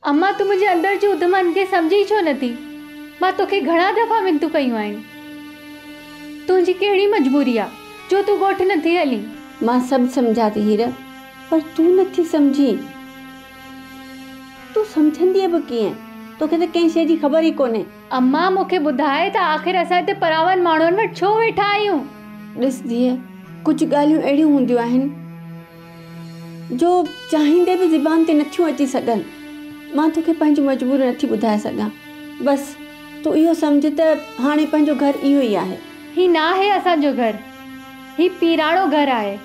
अम्मा तू मुंहिंजे अंदर जी उधमन खे समझी छो नथी? मां तोखे घणा दफ़ा मिनतूं कयूं आहिनि। तुंहिंजी कहिड़ी मजबूरी आहे जो तू ॻोठ नथी हली? मां सभु सम्झां थी हीर, पर तू नथी समझी। तू समझंदी बि कीअं? तोखे त कंहिं शइ जी ख़बर ई कोन्हे। अम्मा मूंखे ॿुधाए त आख़िर असां हिते परावनि माण्हुनि वटि छो वेठा आहियूं? ॾिस धीअ, कुझु ॻाल्हियूं अहिड़ियूं हूंदियूं आहिनि जो चाहींदे बि ज़ुबान ते नथियूं अची सघनि। मां तोखे पंहिंजी मजबूरी नथी ॿुधाए सघां। बसि तूं इहो सम्झ त हाणे पंहिंजो घर इहो ई आहे। ही न आहे असांजो घर, ही पीराणो घर आहे।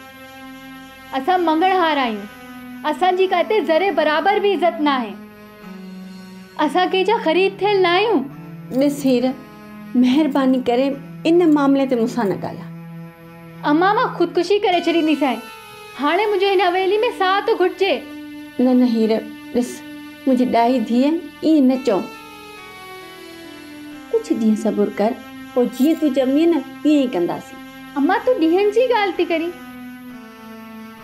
असां मंगणहार आहियूं। असांजी काथे ज़रे बराबर भी इज़त न आहे। असां कंहिंजा ख़रीद थियल न आहियूं। ॾिस हीर, महिरबानी करे इन मामले ते मूंसां न ॻाल्हाए। अम्मा मां ख़ुदकुशी करे छॾींदीसांइ। हाणे मुंहिंजो हिन हवेली में साह थो घुटिजे। न न हीर, ॾिस मुंहिंजी ॾाही धीअ, ईअं न चओ। कुझु ॾींहं सब्र कर, पोइ जीअं तूं चवंदीअ न तीअं ई कंदासीं। अम्मा तूं ॾींहंनि जी ॻाल्हि थी करी।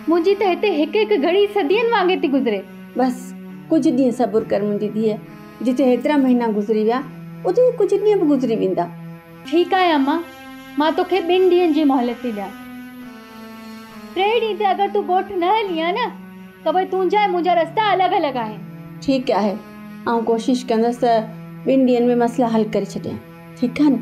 मुंहिंजी त हिते हिकु हिकु घड़ी सदियनि वांगुरु थी गुज़रे। बसि कुझु ॾींहं सब्र कर मुंहिंजी धीअ। जिते हेतिरा महीना गुज़री विया उते कुझु ॾींहं बि गुज़री वेंदा। ठीकु आहे अम्मा, मां तोखे 2 ॾींहंनि जी मोहलत थी ॾियां। 3 ॾींहं ते अगरि तूं ॻोठ न हली आहे न त भई तुंहिंजा ऐं मुंहिंजा रस्ता अलॻि अलॻि आहिनि। ठीकु आहे, आउं कोशिशि कंदसि त 2 ॾींहंनि में मसइला हल करे छॾियां। ठीकु आहे न?